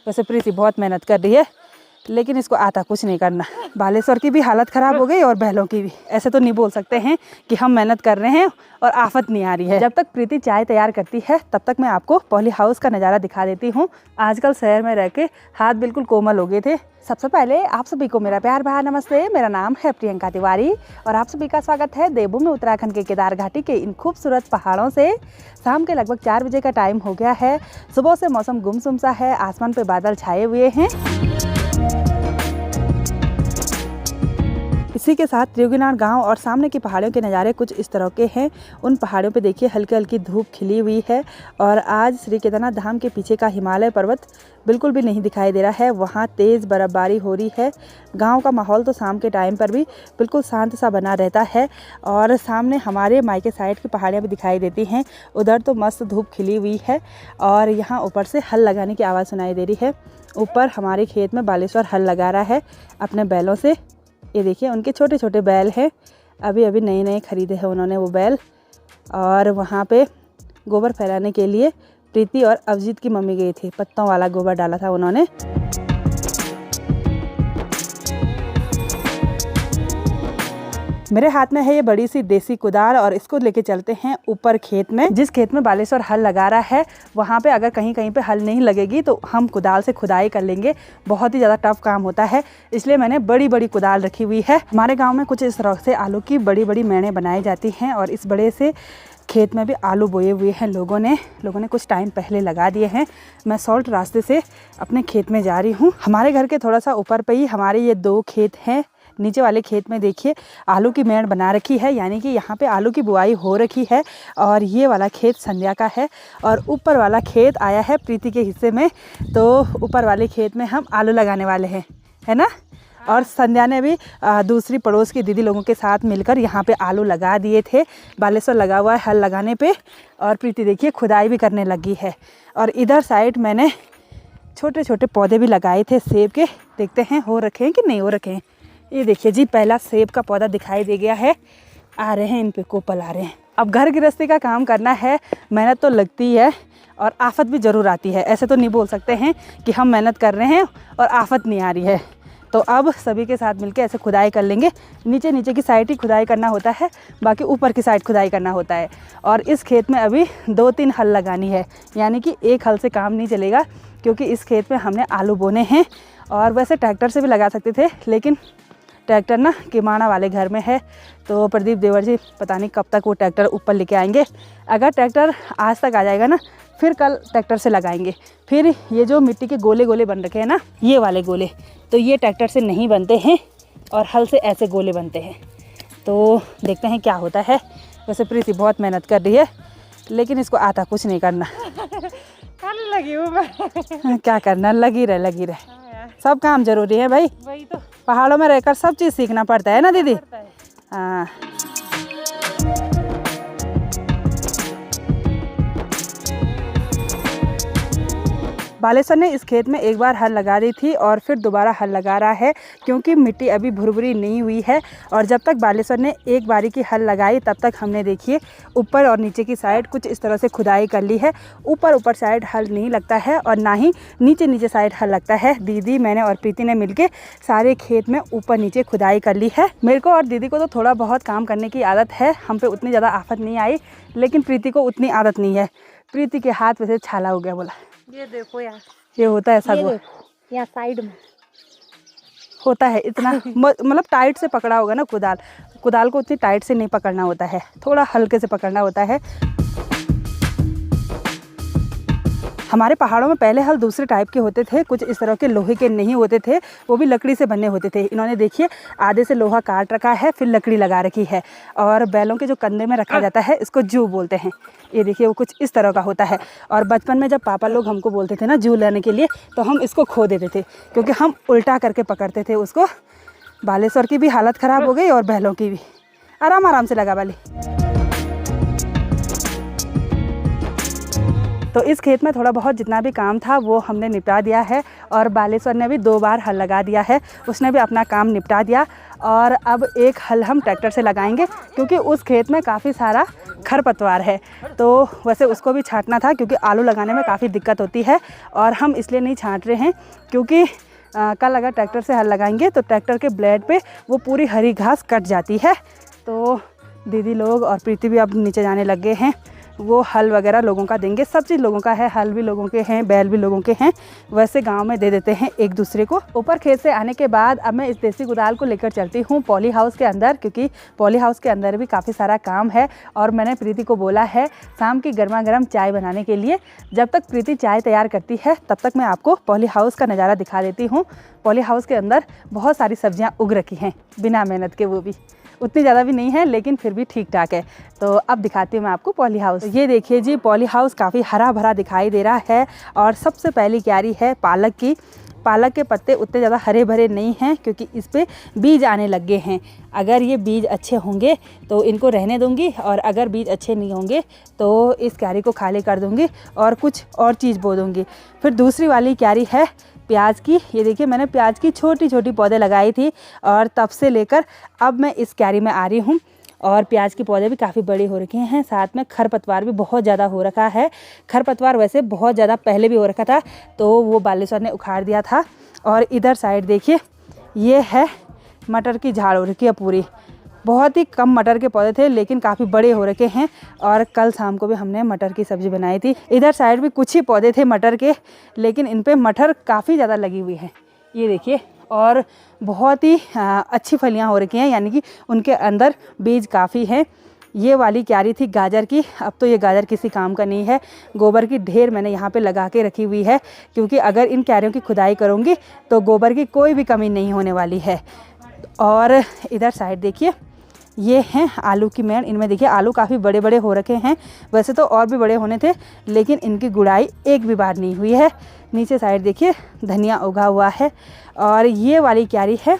वैसे प्रीति बहुत मेहनत कर रही है, लेकिन इसको आता कुछ नहीं करना। बालेश्वर की भी हालत ख़राब हो गई और बैलों की भी। ऐसे तो नहीं बोल सकते हैं कि हम मेहनत कर रहे हैं और आफत नहीं आ रही है। जब तक प्रीति चाय तैयार करती है तब तक मैं आपको पॉली हाउस का नज़ारा दिखा देती हूँ। आजकल शहर में रह के हाथ बिल्कुल कोमल हो गए थे। सबसे पहले आप सभी को मेरा प्यार भरा नमस्ते। मेरा नाम है प्रियंका तिवारी और आप सभी का स्वागत है देवभूमि उत्तराखंड के केदार घाटी के इन खूबसूरत पहाड़ों से। शाम के लगभग 4 बजे का टाइम हो गया है। सुबह से मौसम गुमसुम सा है, आसमान पे बादल छाए हुए हैं। इसी के साथ त्रियोगीनाथ गांव और सामने की पहाड़ियों के नज़ारे कुछ इस तरह के हैं। उन पहाड़ियों पे देखिए हल्की हल्की धूप खिली हुई है और आज श्री केदारनाथ धाम के पीछे का हिमालय पर्वत बिल्कुल भी नहीं दिखाई दे रहा है। वहाँ तेज़ बर्फ़बारी हो रही है। गांव का माहौल तो शाम के टाइम पर भी बिल्कुल शांत सा बना रहता है और सामने हमारे मायके साइड की पहाड़ियाँ भी दिखाई देती हैं। उधर तो मस्त धूप खिली हुई है और यहाँ ऊपर से हल लगाने की आवाज़ सुनाई दे रही है। ऊपर हमारे खेत में बालेश्वर हल लगा रहा है अपने बैलों से। ये देखिए उनके छोटे छोटे बैल हैं, अभी अभी नए नए खरीदे हैं उन्होंने वो बैल। और वहाँ पे गोबर फैलाने के लिए प्रीति और अभिजीत की मम्मी गई थी, पत्तों वाला गोबर डाला था उन्होंने। मेरे हाथ में है ये बड़ी सी देसी कुदाल और इसको लेके चलते हैं ऊपर खेत में। जिस खेत में बालेश्वर हल लगा रहा है वहाँ पे अगर कहीं कहीं पे हल नहीं लगेगी तो हम कुदाल से खुदाई कर लेंगे। बहुत ही ज़्यादा टफ काम होता है, इसलिए मैंने बड़ी बड़ी कुदाल रखी हुई है। हमारे गाँव में कुछ इस तरह से आलू की बड़ी बड़ी मेड़ें बनाई जाती हैं और इस बड़े से खेत में भी आलू बोए हुए हैं लोगों ने कुछ टाइम पहले लगा दिए हैं। मैं सॉल्ट रास्ते से अपने खेत में जा रही हूँ। हमारे घर के थोड़ा सा ऊपर पे ही हमारे ये 2 खेत हैं। नीचे वाले खेत में देखिए आलू की मेड़ बना रखी है, यानी कि यहाँ पे आलू की बुआई हो रखी है। और ये वाला खेत संध्या का है और ऊपर वाला खेत आया है प्रीति के हिस्से में। तो ऊपर वाले खेत में हम आलू लगाने वाले हैं, है ना। और संध्या ने भी दूसरी पड़ोस की दीदी लोगों के साथ मिलकर यहाँ पे आलू लगा दिए थे। बालेश्वर लगा हुआ है हल लगाने पे और प्रीति देखिए खुदाई भी करने लगी है। और इधर साइड मैंने छोटे छोटे पौधे भी लगाए थे सेब के, देखते हैं हो रखे हैं कि नहीं हो रखे हैं। ये देखिए जी पहला सेब का पौधा दिखाई दे गया है, आ रहे हैं इन पे कोपल आ रहे हैं। अब घर गृहस्थी का काम करना है, मेहनत तो लगती है और आफत भी ज़रूर आती है। ऐसे तो नहीं बोल सकते हैं कि हम मेहनत कर रहे हैं और आफत नहीं आ रही है। तो अब सभी के साथ मिलके ऐसे खुदाई कर लेंगे। नीचे की साइड ही खुदाई करना होता है, बाकी ऊपर की साइड खुदाई करना होता है। और इस खेत में अभी 2-3 हल लगानी है, यानी कि एक हल से काम नहीं चलेगा क्योंकि इस खेत में हमने आलू बोने हैं। और वैसे ट्रैक्टर से भी लगा सकते थे, लेकिन ट्रैक्टर ना किमाना वाले घर में है, तो प्रदीप देवर जी पता नहीं कब तक वो ट्रैक्टर ऊपर लेके आएंगे। अगर ट्रैक्टर आज तक आ जाएगा ना फिर कल ट्रैक्टर से लगाएंगे। फिर ये जो मिट्टी के गोले गोले बन रखे हैं ना, ये वाले गोले, तो ये ट्रैक्टर से नहीं बनते हैं और हल से ऐसे गोले बनते हैं। तो देखते हैं क्या होता है। वैसे प्रीति बहुत मेहनत कर रही है, लेकिन इसको आता कुछ नहीं करना। लगी हूँ मैं। क्या करना, लगी रहे। सब काम जरूरी है भाई, वही तो पहाड़ों में रहकर सब चीज़ सीखना पड़ता है ना दीदी। हाँ। बालेश्वर ने इस खेत में एक बार हल लगा दी थी और फिर दोबारा हल लगा रहा है क्योंकि मिट्टी अभी भुरभुरी नहीं हुई है। और जब तक बालेश्वर ने एक बारी की हल लगाई तब तक हमने देखिए ऊपर और नीचे की साइड कुछ इस तरह से खुदाई कर ली है। ऊपर साइड हल नहीं लगता है और ना ही नीचे साइड हल लगता है। दीदी, मैंने और प्रीति ने मिलके सारे खेत में ऊपर नीचे खुदाई कर ली है। मेरे को और दीदी को तो थोड़ा बहुत काम करने की आदत है, हम पे उतनी ज़्यादा आफत नहीं आई, लेकिन प्रीति को उतनी आदत नहीं है। प्रीति के हाथ वैसे छाला हो गया, बोला ये देखो यार, ये होता है सब, यहाँ साइड में होता है इतना मतलब टाइट से पकड़ा होगा ना कुदाल को उतनी टाइट से नहीं पकड़ना होता है, थोड़ा हल्के से पकड़ना होता है। हमारे पहाड़ों में पहले हल दूसरे टाइप के होते थे, कुछ इस तरह के लोहे के नहीं होते थे, वो भी लकड़ी से बने होते थे। इन्होंने देखिए आधे से लोहा काट रखा है, फिर लकड़ी लगा रखी है और बैलों के जो कंधे में रखा जाता है इसको जू बोलते हैं। ये देखिए वो कुछ इस तरह का होता है। और बचपन में जब पापा लोग हमको बोलते थे ना जू लेने के लिए, तो हम इसको खो देते थे क्योंकि हम उल्टा करके पकड़ते थे उसको। बालेश्वर की भी हालत ख़राब हो गई और बैलों की भी। आराम से लगा बाली। तो इस खेत में थोड़ा बहुत जितना भी काम था वो हमने निपटा दिया है। और बालेश्वर ने भी 2 बार हल लगा दिया है, उसने भी अपना काम निपटा दिया। और अब एक हल हम ट्रैक्टर से लगाएंगे क्योंकि उस खेत में काफ़ी सारा खरपतवार है, तो वैसे उसको भी छांटना था क्योंकि आलू लगाने में काफ़ी दिक्कत होती है। और हम इसलिए नहीं छांट रहे हैं क्योंकि कल अगर ट्रैक्टर से हल लगाएंगे तो ट्रैक्टर के ब्लेड पे वो पूरी हरी घास कट जाती है। तो दीदी लोग और प्रीति भी अब नीचे जाने लग गए हैं, वो हल वगैरह लोगों का देंगे। सब चीज़ लोगों का है, हल भी लोगों के हैं, बैल भी लोगों के हैं, वैसे गांव में दे देते हैं एक दूसरे को। ऊपर खेत से आने के बाद अब मैं इस देसी कुदाल को लेकर चलती हूँ पॉली हाउस के अंदर, क्योंकि पॉली हाउस के अंदर भी काफ़ी सारा काम है। और मैंने प्रीति को बोला है शाम की गर्मा गर्म चाय बनाने के लिए। जब तक प्रीति चाय तैयार करती है तब तक मैं आपको पॉली हाउस का नज़ारा दिखा देती हूँ। पॉली हाउस के अंदर बहुत सारी सब्जियाँ उग रखी हैं बिना मेहनत के, वो भी उतनी ज़्यादा भी नहीं है लेकिन फिर भी ठीक ठाक है। तो अब दिखाती हूँ मैं आपको पॉली हाउस। ये देखिए जी, पॉली हाउस काफ़ी हरा भरा दिखाई दे रहा है। और सबसे पहली क्यारी है पालक की। पालक के पत्ते उतने ज़्यादा हरे भरे नहीं हैं क्योंकि इस पर बीज आने लग गए हैं। अगर ये बीज अच्छे होंगे तो इनको रहने दूंगी, और अगर बीज अच्छे नहीं होंगे तो इस क्यारी को खाली कर दूंगी और कुछ और चीज़ बो दूंगी। फिर दूसरी वाली क्यारी है प्याज की। ये देखिए, मैंने प्याज की छोटी छोटी पौधे लगाई थी और तब से लेकर अब मैं इस क्यारी में आ रही हूँ। और प्याज के पौधे भी काफ़ी बड़े हो रखे हैं, साथ में खरपतवार भी बहुत ज़्यादा हो रखा है। खरपतवार वैसे बहुत ज़्यादा पहले भी हो रखा था, तो वो बालेश्वर ने उखाड़ दिया था। और इधर साइड देखिए, ये है मटर की झाड़ हो रखी है पूरी। बहुत ही कम मटर के पौधे थे लेकिन काफ़ी बड़े हो रखे हैं। और कल शाम को भी हमने मटर की सब्ज़ी बनाई थी। इधर साइड भी कुछ ही पौधे थे मटर के, लेकिन इन पे मटर काफ़ी ज़्यादा लगी हुई है, ये देखिए। और बहुत ही अच्छी फलियां हो रखी हैं, यानी कि उनके अंदर बीज काफ़ी हैं। ये वाली क्यारी थी गाजर की। अब तो ये गाजर किसी काम का नहीं है। गोबर की ढेर मैंने यहाँ पे लगा के रखी हुई है क्योंकि अगर इन क्यारियों की खुदाई करूँगी तो गोबर की कोई भी कमी नहीं होने वाली है। और इधर साइड देखिए, ये हैं आलू की मेड़। इनमें देखिए आलू काफ़ी बड़े बड़े हो रखे हैं, वैसे तो और भी बड़े होने थे लेकिन इनकी गुड़ाई एक भी बार नहीं हुई है। नीचे साइड देखिए धनिया उगा हुआ है। और ये वाली क्यारी है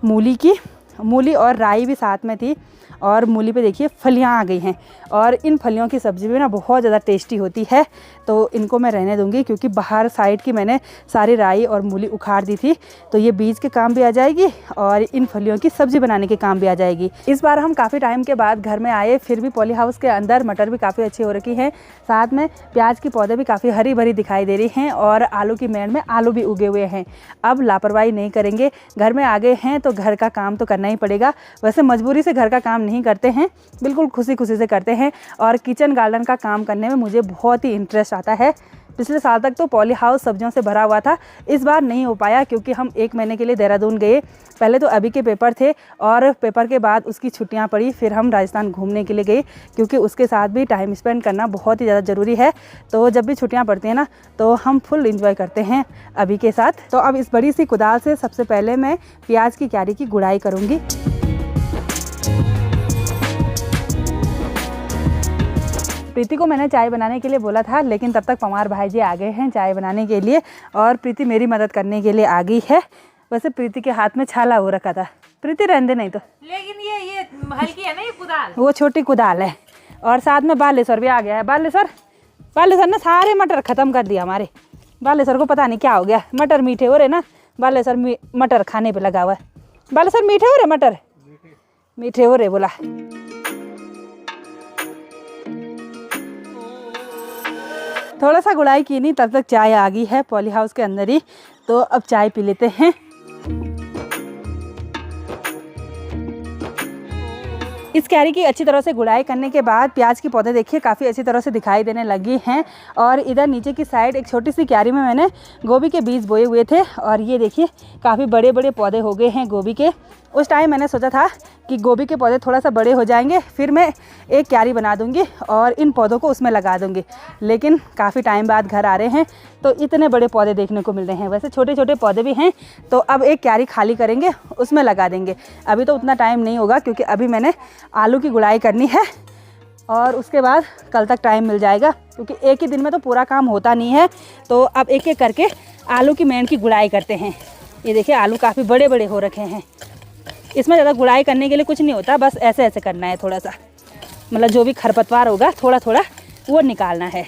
मूली की। मूली और राई भी साथ में थी। और मूली पे देखिए फलियां आ गई हैं। और इन फलियों की सब्ज़ी भी ना बहुत ज़्यादा टेस्टी होती है, तो इनको मैं रहने दूंगी क्योंकि बाहर साइड की मैंने सारी राई और मूली उखाड़ दी थी, तो ये बीज के काम भी आ जाएगी और इन फलियों की सब्ज़ी बनाने के काम भी आ जाएगी। इस बार हम काफ़ी टाइम के बाद घर में आए, फिर भी पॉली हाउस के अंदर मटर भी काफ़ी अच्छी हो रखी हैं, साथ में प्याज की पौधे भी काफ़ी हरी भरी दिखाई दे रही हैं और आलू की मेड़ में आलू भी उगे हुए हैं। अब लापरवाही नहीं करेंगे, घर में आ गए हैं तो घर का काम तो करना ही पड़ेगा। वैसे मजबूरी से घर का काम नहीं करते हैं, बिल्कुल खुशी खुशी से करते हैं। और किचन गार्डन का काम करने में मुझे बहुत ही इंटरेस्ट आता है। पिछले साल तक तो पॉली हाउस सब्जियों से भरा हुआ था, इस बार नहीं हो पाया क्योंकि हम 1 महीने के लिए देहरादून गए। पहले तो अभी के पेपर थे और पेपर के बाद उसकी छुट्टियां पड़ी, फिर हम राजस्थान घूमने के लिए गए क्योंकि उसके साथ भी टाइम स्पेंड करना बहुत ही ज़्यादा ज़रूरी है। तो जब भी छुट्टियां पड़ती हैं ना तो हम फुल इंजॉय करते हैं अभी के साथ। तो अब इस बड़ी सी कुदाल से सबसे पहले मैं प्याज की क्यारी की गुड़ाई करूँगी। प्रीति को मैंने चाय बनाने के लिए बोला था लेकिन तब तक पवार भाई जी आ गए हैं चाय बनाने के लिए और प्रीति मेरी मदद करने के लिए आ गई है। वैसे प्रीति के हाथ में छाला हो रखा था, प्रीति रहने दे नहीं तो। लेकिन ये हल्की है ना ये कुदाल, वो छोटी कुदाल है। और साथ में बालेश्वर भी आ गया है। बालेश्वर ने सारे मटर ख़त्म कर दिया हमारे। बालेश्वर को पता नहीं क्या हो गया, मटर मीठे हो रहे ना, बालेश्वर मटर खाने पर लगा हुआ है। बालेश्वर मीठे हो रहे, मटर मीठे हो रहे बोला। थोड़ा सा गुड़ाई की नहीं तब तक चाय आ गई है पॉली हाउस के अंदर ही, तो अब चाय पी लेते हैं। इस क्यारी की अच्छी तरह से गुड़ाई करने के बाद प्याज की पौधे देखिए काफ़ी अच्छी तरह से दिखाई देने लगी हैं। और इधर नीचे की साइड एक छोटी सी क्यारी में मैंने गोभी के बीज बोए हुए थे और ये देखिए काफ़ी बड़े बड़े पौधे हो गए हैं गोभी के। उस टाइम मैंने सोचा था कि गोभी के पौधे थोड़ा सा बड़े हो जाएंगे फिर मैं एक क्यारी बना दूंगी और इन पौधों को उसमें लगा दूंगी, लेकिन काफ़ी टाइम बाद घर आ रहे हैं तो इतने बड़े पौधे देखने को मिल रहे हैं। वैसे छोटे छोटे पौधे भी हैं, तो अब एक क्यारी खाली करेंगे उसमें लगा देंगे। अभी तो उतना टाइम नहीं होगा क्योंकि अभी मैंने आलू की गुड़ाई करनी है और उसके बाद कल तक टाइम मिल जाएगा क्योंकि एक ही दिन में तो पूरा काम होता नहीं है। तो अब एक एक करके आलू की मेड़ की गुड़ाई करते हैं। ये देखिए आलू काफ़ी बड़े बड़े हो रखे हैं। इसमें ज़्यादा गुड़ाई करने के लिए कुछ नहीं होता, बस ऐसे ऐसे करना है, थोड़ा सा मतलब जो भी खरपतवार होगा थोड़ा थोड़ा वो निकालना है।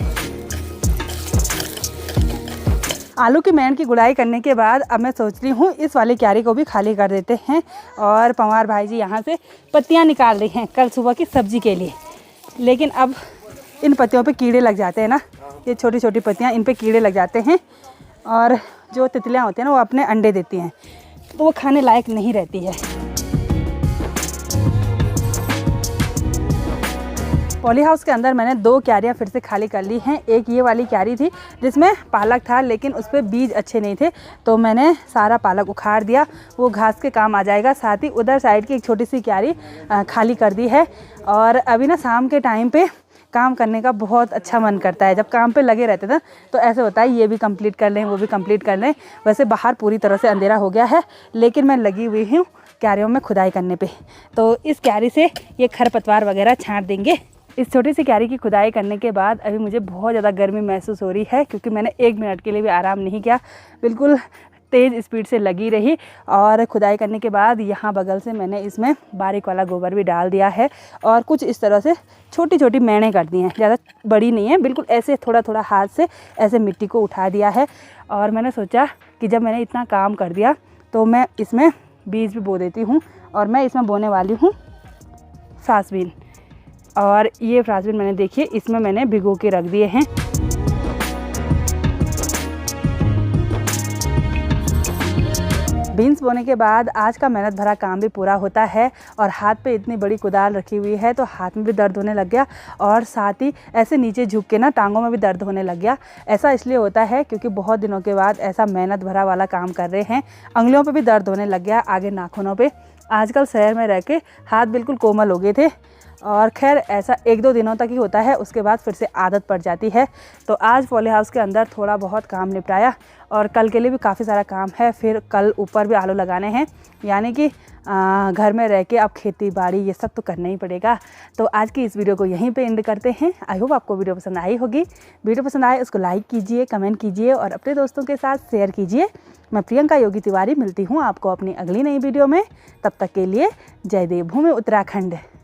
आलू की मैंड की गुड़ाई करने के बाद अब मैं सोच रही हूँ इस वाली क्यारी को भी खाली कर देते हैं। और पंवार भाई जी यहाँ से पत्तियाँ निकाल रही हैं कल सुबह की सब्जी के लिए। लेकिन अब इन पत्तियों पे कीड़े लग जाते हैं ना, ये छोटी छोटी पत्तियाँ, इन पे कीड़े लग जाते हैं और जो तितलियाँ होती हैं ना वो अपने अंडे देती हैं, तो वो खाने लायक नहीं रहती है। पॉली हाउस के अंदर मैंने 2 क्यारियाँ फिर से खाली कर ली हैं। एक ये वाली क्यारी थी जिसमें पालक था लेकिन उस पर बीज अच्छे नहीं थे, तो मैंने सारा पालक उखाड़ दिया, वो घास के काम आ जाएगा। साथ ही उधर साइड की एक छोटी सी क्यारी खाली कर दी है। और अभी ना शाम के टाइम पे काम करने का बहुत अच्छा मन करता है। जब काम पे लगे रहते थे तो ऐसे होता है ये भी कंप्लीट कर लें वो भी कंप्लीट कर लें। वैसे बाहर पूरी तरह से अंधेरा हो गया है लेकिन मैं लगी हुई हूँ क्यारियों में खुदाई करने पे। तो इस क्यारी से ये खरपतवार वगैरह छांट देंगे। इस छोटी सी क्यारी की खुदाई करने के बाद अभी मुझे बहुत ज़्यादा गर्मी महसूस हो रही है, क्योंकि मैंने 1 मिनट के लिए भी आराम नहीं किया, बिल्कुल तेज़ स्पीड से लगी रही। और खुदाई करने के बाद यहाँ बगल से मैंने इसमें बारीक वाला गोबर भी डाल दिया है और कुछ इस तरह से छोटी छोटी मैनें कर दी हैं, ज़्यादा बड़ी नहीं है, बिल्कुल ऐसे थोड़ा थोड़ा हाथ से ऐसे मिट्टी को उठा दिया है। और मैंने सोचा कि जब मैंने इतना काम कर दिया तो मैं इसमें बीज भी बो देती हूँ। और मैं इसमें बोने वाली हूँ फ्रांसबीन। और ये फ्रांसबीन मैंने देखिए इसमें मैंने भिगो के रख दिए हैं। बीन्स बोने के बाद आज का मेहनत भरा काम भी पूरा होता है। और हाथ पे इतनी बड़ी कुदाल रखी हुई है तो हाथ में भी दर्द होने लग गया और साथ ही ऐसे नीचे झुक के ना टांगों में भी दर्द होने लग गया। ऐसा इसलिए होता है क्योंकि बहुत दिनों के बाद ऐसा मेहनत भरा वाला काम कर रहे हैं। अंगुलियों पे भी दर्द होने लग गया, आगे नाखूनों पे। आजकल शहर में रह के हाथ बिल्कुल कोमल हो गए थे और खैर ऐसा 1-2 दिनों तक ही होता है, उसके बाद फिर से आदत पड़ जाती है। तो आज पॉली हाउस के अंदर थोड़ा बहुत काम निपटाया और कल के लिए भी काफ़ी सारा काम है। फिर कल ऊपर भी आलू लगाने हैं, यानी कि घर में रह के अब खेती बाड़ी ये सब तो करना ही पड़ेगा। तो आज की इस वीडियो को यहीं पे एंड करते हैं। आई होप आपको वीडियो पसंद आई होगी। वीडियो पसंद आए उसको लाइक कीजिए, कमेंट कीजिए और अपने दोस्तों के साथ शेयर कीजिए। मैं प्रियंका योगी तिवारी मिलती हूँ आपको अपनी अगली नई वीडियो में। तब तक के लिए जय देवभूमि उत्तराखंड।